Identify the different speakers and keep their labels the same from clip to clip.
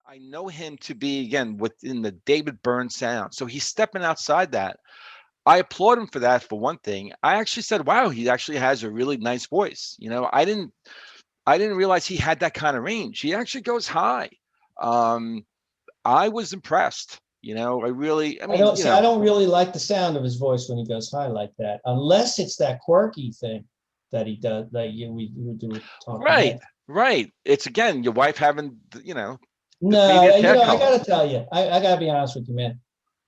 Speaker 1: I know him to be, again, within the David Byrne sound. So he's stepping outside that. I applaud him for that, for one thing. I actually said, wow, he actually has a really nice voice. I didn't realize he had that kind of range. He actually goes high. Um, I was impressed. I really, I
Speaker 2: I
Speaker 1: mean,
Speaker 2: don't see. I don't really like the sound of his voice when he goes high like that, unless it's that quirky thing that he does that we do with talking
Speaker 1: right,
Speaker 2: head.
Speaker 1: right. It's again your wife having, the
Speaker 2: No,
Speaker 1: previous hair
Speaker 2: I
Speaker 1: color.
Speaker 2: gotta tell you, I gotta be honest with you, man.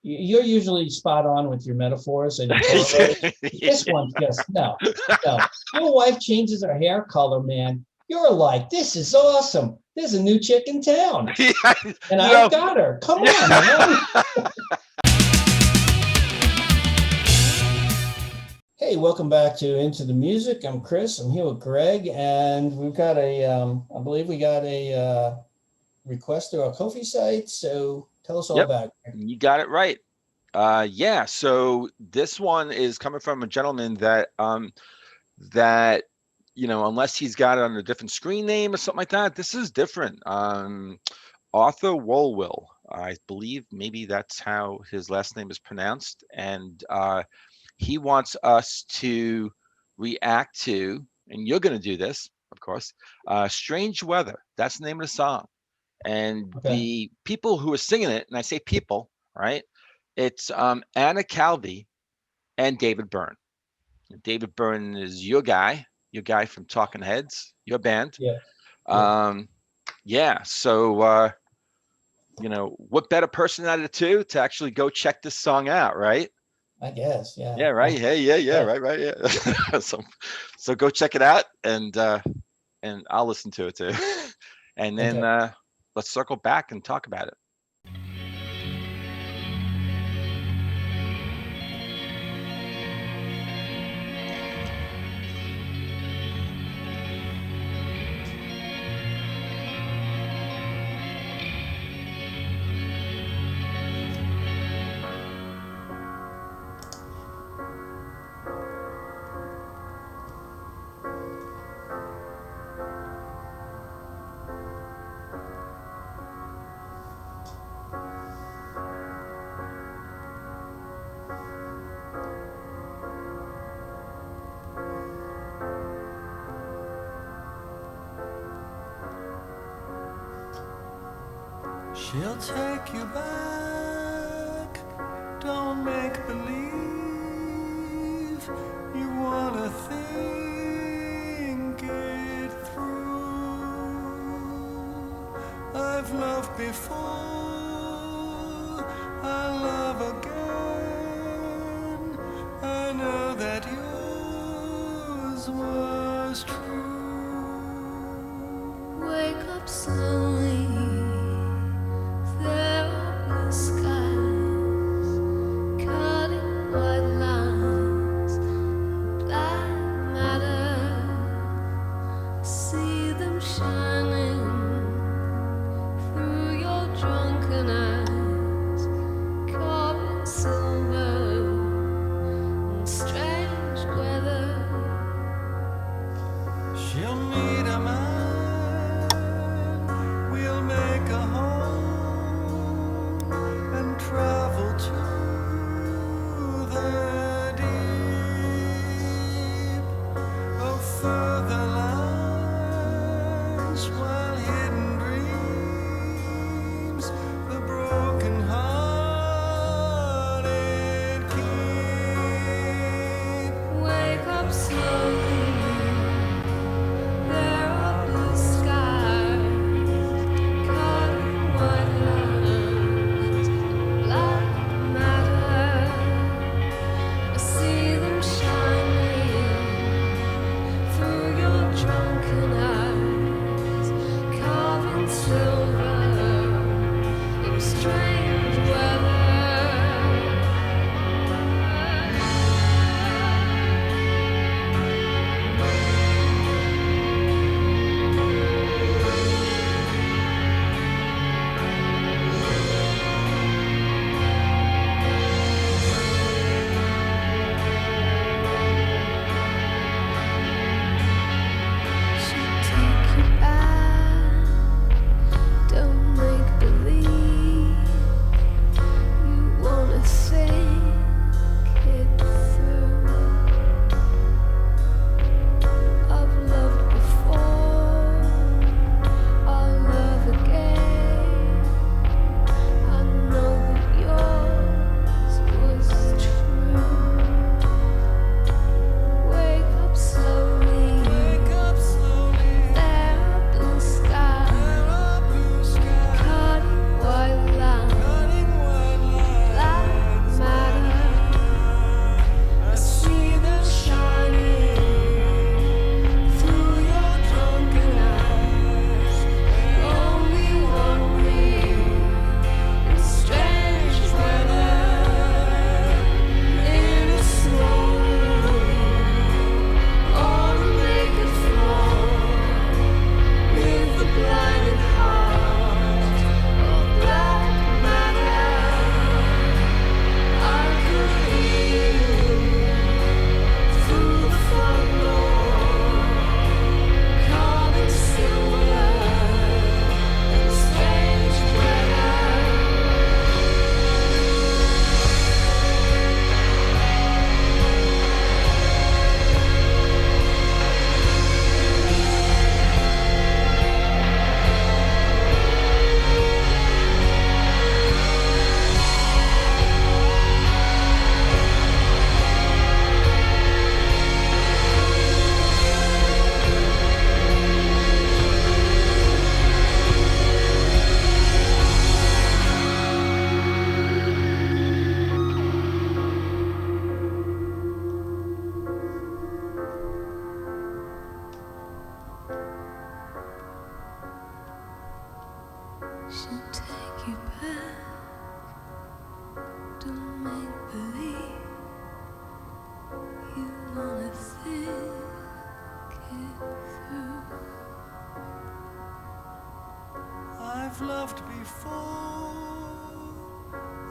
Speaker 2: You're usually spot on with your metaphors and your corollaries. This one just no, no. Your wife changes her hair color, man. You're like, this is awesome. There's a new chick in town,
Speaker 1: Yeah,
Speaker 2: and
Speaker 1: you
Speaker 2: I've
Speaker 1: know,
Speaker 2: got her. Come on,
Speaker 1: yeah.
Speaker 2: man. Hey, welcome back to Into the Music. I'm Chris. I'm here with Greg, and we've got I believe we got a request through our Kofi site. So tell us all
Speaker 1: Yep,
Speaker 2: about it.
Speaker 1: you got it right. Yeah. So this one is coming from a gentleman that unless he's got it under a different screen name or something like that, this is different. Arthur Wolwill, I believe maybe that's how his last name is pronounced, and he wants us to react to, and you're going to do this, of course. Strange Weather. That's the name of the song, and
Speaker 2: Okay.
Speaker 1: the people who are singing it, and I say people, right? It's Anna Calvi and David Byrne. David Byrne is your guy from Talking Heads, your band.
Speaker 2: Yeah. Yeah.
Speaker 1: Um, yeah. So, what better person out of the two to actually go check this song out, right?
Speaker 2: I guess. Yeah.
Speaker 1: Yeah, right. Hey, yeah, yeah,
Speaker 2: Yeah.
Speaker 1: right, right, yeah. So go check it out, and I'll listen to it too, and then
Speaker 2: Okay.
Speaker 1: let's circle back and talk about it.
Speaker 3: She'll take you back, don't make believe you wanna think it through. I've loved before, I'll love again. I know that yours was true.
Speaker 4: Wake up slowly. There are blue skies, cutting white lines, black matter. See them shining through your drunken eyes, caught in silver and strange weather.
Speaker 3: She'll meet a man, we'll
Speaker 4: you back. Don't make believe you wanna think it through.
Speaker 3: I've loved before,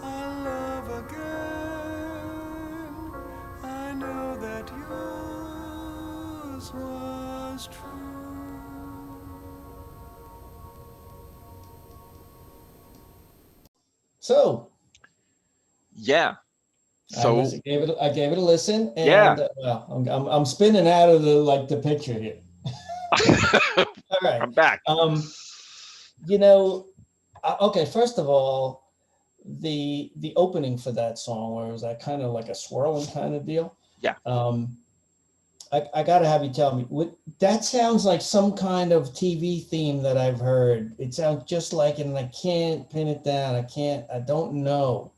Speaker 3: I'll love again. I know that yours was true.
Speaker 2: So
Speaker 1: Yeah.
Speaker 2: I
Speaker 1: So
Speaker 2: gave it a listen,
Speaker 1: yeah.
Speaker 2: and well, I'm spinning out of the picture here. All right.
Speaker 1: I'm back.
Speaker 2: You know, okay. First of all, the opening for that song, where it was that kind of like a swirling kind of deal.
Speaker 1: Yeah.
Speaker 2: I gotta have you tell me what that sounds like. Some kind of TV theme that I've heard. It sounds just like it, and I can't pin it down. I don't know.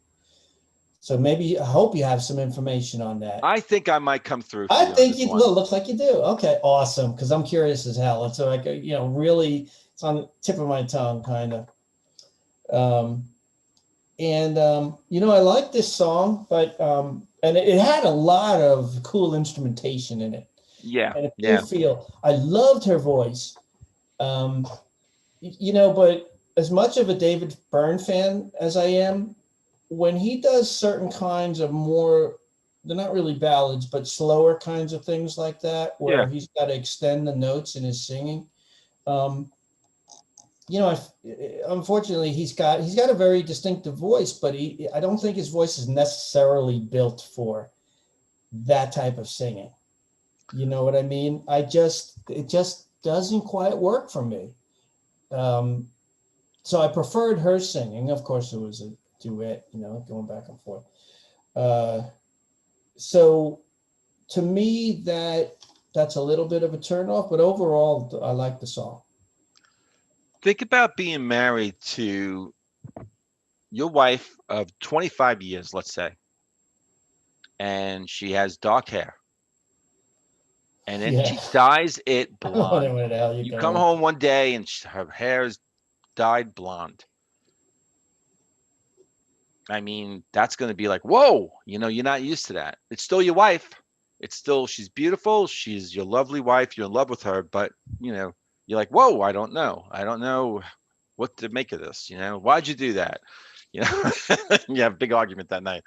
Speaker 2: So maybe I hope you have some information on that.
Speaker 1: I think I might come through for
Speaker 2: I
Speaker 1: you on
Speaker 2: think
Speaker 1: this
Speaker 2: you
Speaker 1: one.
Speaker 2: well, looks like you do. Okay, awesome. Because I'm curious as hell. And so like really, it's on the tip of my tongue, kind of. Um, I like this song, but and it had a lot of cool instrumentation in it,
Speaker 1: Yeah.
Speaker 2: and
Speaker 1: Yeah.
Speaker 2: I loved her voice. Um, but as much of a David Byrne fan as I am, when he does certain kinds of more, they're not really ballads, but slower kinds of things like that,
Speaker 1: Yeah.
Speaker 2: where he's got to extend the notes in his singing. Um, unfortunately, he's got a very distinctive voice, but I don't think his voice is necessarily built for that type of singing. You know what I mean? It just doesn't quite work for me. So I preferred her singing. Of course, it was a duet, going back and forth. So to me, that's a little bit of a turnoff, but overall, I like the song.
Speaker 1: Think about being married to your wife of 25 years, let's say, and she has dark hair, and then
Speaker 2: Yeah,
Speaker 1: she dyes it
Speaker 2: I don't know
Speaker 1: blonde.
Speaker 2: where the hell you're
Speaker 1: You
Speaker 2: going
Speaker 1: come
Speaker 2: with.
Speaker 1: home one day and her hair is dyed blonde. I mean, that's going to be like, whoa, you're not used to that. It's still your wife. She's beautiful. She's your lovely wife. You're in love with her, but, you're like, whoa, I don't know. I don't know what to make of this. Why'd you do that? You have a big argument that night.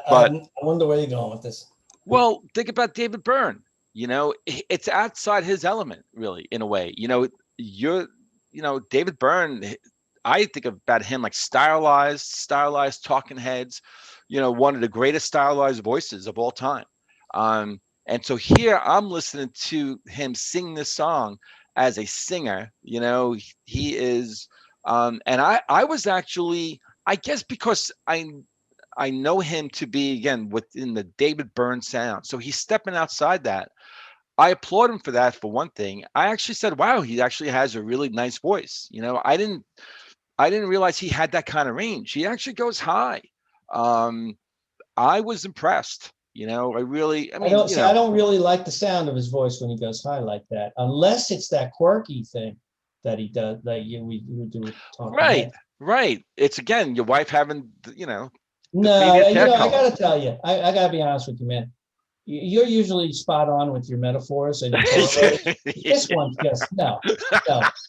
Speaker 1: But,
Speaker 2: I wonder where you're going with this.
Speaker 1: well, think about David Byrne. It's outside his element, really, in a way. David Byrne, I think about him like stylized talking heads, one of the greatest stylized voices of all time. And so here I'm listening to him sing this song as a singer. He is, and I was actually, I guess because I know him to be, again, within the David Byrne sound. So he's stepping outside that. I applaud him for that, for one thing. I actually said, wow, he actually has a really nice voice. I didn't realize he had that kind of range. He actually goes high. Um, I was impressed. I
Speaker 2: I
Speaker 1: mean,
Speaker 2: don't see. I don't really like the sound of his voice when he goes high like that, unless it's that quirky thing that he does that we do with talking
Speaker 1: right,
Speaker 2: heads.
Speaker 1: right. It's, again, your wife having, the
Speaker 2: No,
Speaker 1: previous hair
Speaker 2: I
Speaker 1: color.
Speaker 2: gotta tell you, I gotta be honest with you, man. You're usually spot on with your metaphors and your corollaries. This one's just no.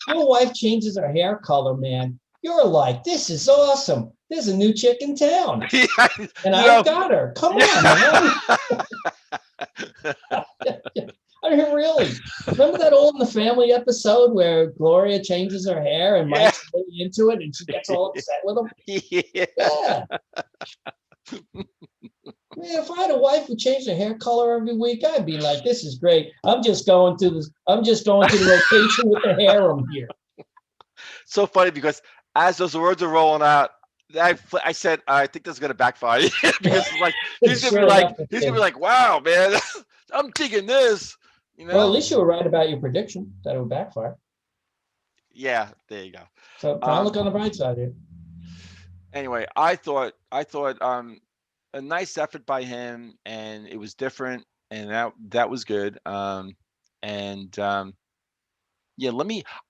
Speaker 2: Your wife changes her hair color, man. You're like, this is awesome. There's a new chick in town,
Speaker 1: Yeah,
Speaker 2: and
Speaker 1: you know,
Speaker 2: I've got her. Come on, man. I mean, really. Remember that All in the Family episode where Gloria changes her hair and
Speaker 1: yeah,
Speaker 2: Mike's really into it and she gets all upset with him?
Speaker 1: yeah.
Speaker 2: Yeah. Man, if I had a wife who changed her hair color every week, I'd be like, this is great. I'm just going to the rotation with the harem here.
Speaker 1: So funny because as those words are rolling out, I said, I think this is gonna backfire because it's like
Speaker 2: Sure enough, it
Speaker 1: he's
Speaker 2: did.
Speaker 1: gonna be like, wow, man, I'm digging this.
Speaker 2: Well, at least you were right about your prediction that it would backfire.
Speaker 1: Yeah, there you go.
Speaker 2: So try and look on the bright side here.
Speaker 1: Anyway, I thought a nice effort by him, and it was different, and that was good. And Yeah,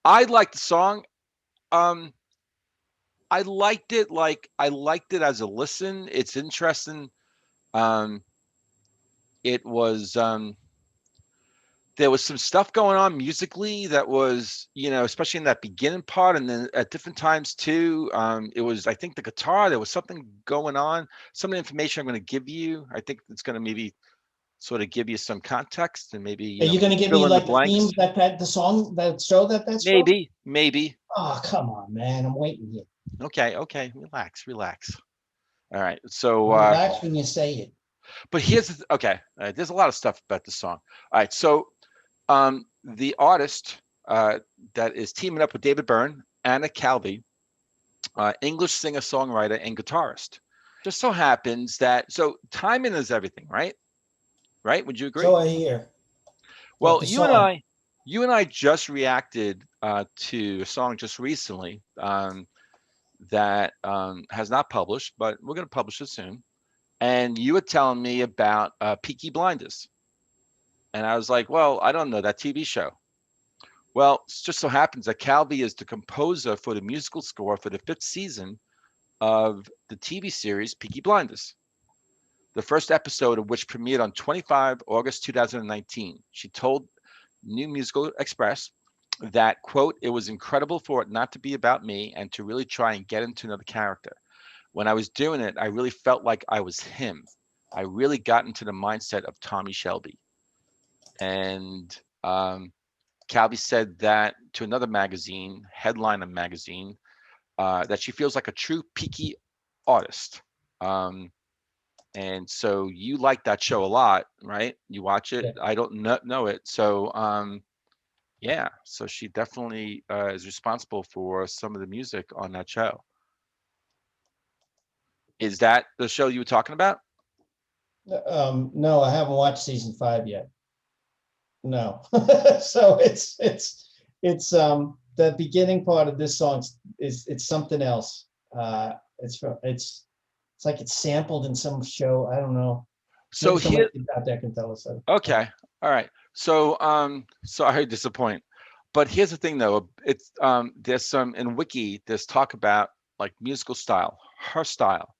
Speaker 1: I like the song. Um, I liked it. Like I liked it as a listen. It's interesting. Um, it was there was some stuff going on musically that was, especially in that beginning part, and then at different times too. It was, I think, the guitar. There was something going on. Some of the information I'm going to give you, I think it's going to maybe sort of give you some context and maybe
Speaker 2: Are you going to give me
Speaker 1: fill in the
Speaker 2: like the theme
Speaker 1: blanks.
Speaker 2: the song that show that's from?
Speaker 1: Maybe.
Speaker 2: Oh, come on, man. I'm waiting here.
Speaker 1: Okay. Relax. All right. So,
Speaker 2: Relax when you say it.
Speaker 1: but okay. There's a lot of stuff about the song. All right. So, the artist that is teaming up with David Byrne, Anna Calvi, English singer, songwriter, and guitarist. Just so happens that timing is everything, right? Right? Would you agree?
Speaker 2: So I hear. What
Speaker 1: Well,
Speaker 2: the song?
Speaker 1: you and I just reacted to a song just recently that has not published, but we're going to publish it soon. And you were telling me about Peaky Blinders, and I was like, "Well, I don't know that TV show." Well, it just so happens that Calvi is the composer for the musical score for the 5th season of the TV series Peaky Blinders, the first episode of which premiered on 25 August 2019. She told New Musical Express that, quote, "It was incredible for it not to be about me and to really try and get into another character. When I was doing it, I really felt like I was him. I really got into the mindset of Tommy Shelby." And Calvi said that to another magazine, Headliner magazine, that she feels like a true peaky artist. And so you like that show a lot, right? You watch it.
Speaker 2: Yeah.
Speaker 1: I don't know it. So yeah, so she definitely is responsible for some of the music on that show. Is that the show you were talking about?
Speaker 2: No, I haven't watched season 5 yet. No. So it's the beginning part of this song is it's something else. It's like it's sampled in some show. I don't know.
Speaker 1: So
Speaker 2: Maybe somebody
Speaker 1: here,
Speaker 2: out there can tell us that.
Speaker 1: okay, all right. So sorry to disappoint, but here's the thing though. It's there's some in Wiki. There's talk about like musical style, her style.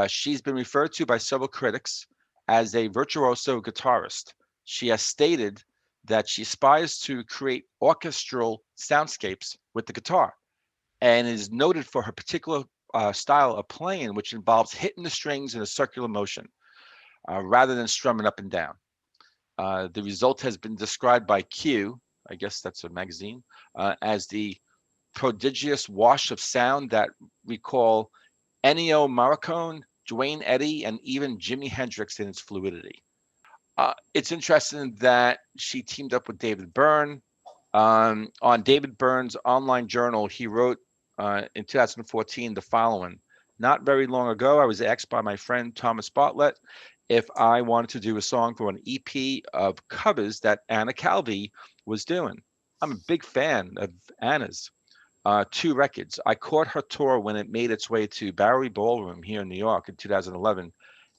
Speaker 1: She's been referred to by several critics as a virtuoso guitarist. She has stated that she aspires to create orchestral soundscapes with the guitar and is noted for her particular style of playing, which involves hitting the strings in a circular motion rather than strumming up and down. The result has been described by Q, I guess that's a magazine, as the prodigious wash of sound that recall Ennio Morricone, Duane Eddy, and even Jimi Hendrix in its fluidity. It's interesting that she teamed up with David Byrne. On David Byrne's online journal, he wrote in 2014 the following. Not very long ago, I was asked by my friend Thomas Bartlett if I wanted to do a song for an EP of covers that Anna Calvi was doing. I'm a big fan of Anna's. 2 records. I caught her tour when it made its way to Bowery Ballroom here in New York in 2011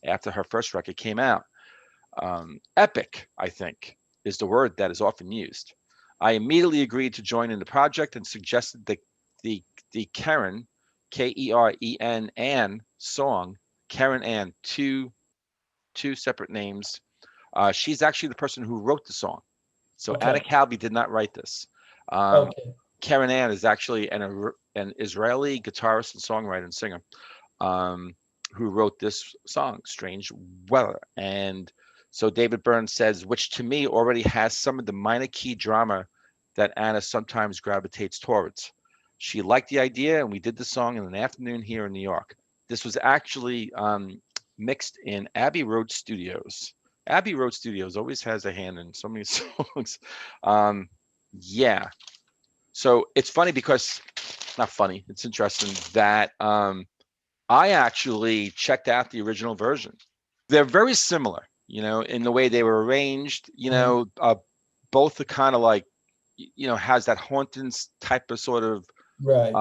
Speaker 1: after her first record came out. Epic, I think, is the word that is often used. I immediately agreed to join in the project and suggested the Keren, Keren, Ann song, Keren Ann, two separate names. She's actually the person who wrote the song. So
Speaker 2: Okay.
Speaker 1: Anna Calvi did not write this.
Speaker 2: Okay.
Speaker 1: Keren Ann is actually an Israeli guitarist and songwriter and singer who wrote this song, Strange Weather. And so David Byrne says, which to me already has some of the minor key drama that Anna sometimes gravitates towards. She liked the idea, and we did the song in an afternoon here in New York. This was actually mixed in Abbey Road Studios. Abbey Road Studios always has a hand in so many songs. Yeah. So it's funny because, not funny, it's interesting that I actually checked out the original version. They're very similar, in the way they were arranged, both are kind of like, has that haunting type of sort of,
Speaker 2: Right.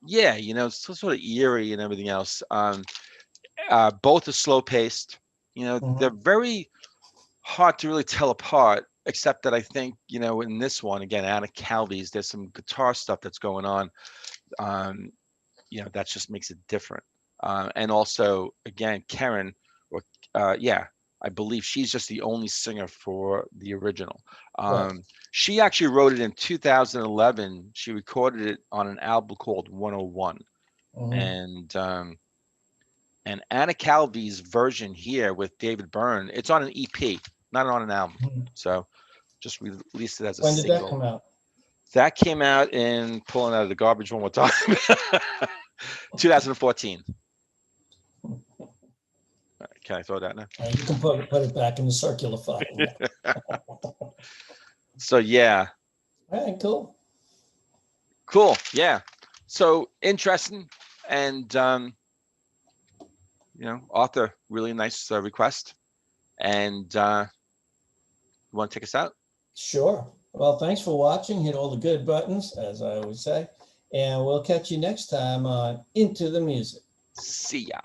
Speaker 1: yeah, so sort of eerie and everything else. Both are slow paced, they're very hard to really tell apart, except that I think, in this one, again, Anna Calvi's, there's some guitar stuff that's going on that just makes it different. And also, again, Karen, or yeah, I believe she's just the only singer for the original.
Speaker 2: Right.
Speaker 1: She actually wrote it in 2011. She recorded it on an album called 101.
Speaker 2: Mhm.
Speaker 1: And Anna Calvi's version here with David Byrne, it's on an EP, not on an album.
Speaker 2: Mhm.
Speaker 1: So just released it as a
Speaker 2: When did that
Speaker 1: single.
Speaker 2: come out?
Speaker 1: That came out in, pulling out of the garbage one more time, 2014. Can I throw that now?
Speaker 2: You can put it back in the circular file.
Speaker 1: So yeah,
Speaker 2: All right, cool.
Speaker 1: cool. Yeah. So interesting. And Arthur, really nice request. And you want to take us out?
Speaker 2: Sure. Well, thanks for watching. Hit all the good buttons, as I always say. And we'll catch you next time on Into the Music.
Speaker 1: See ya.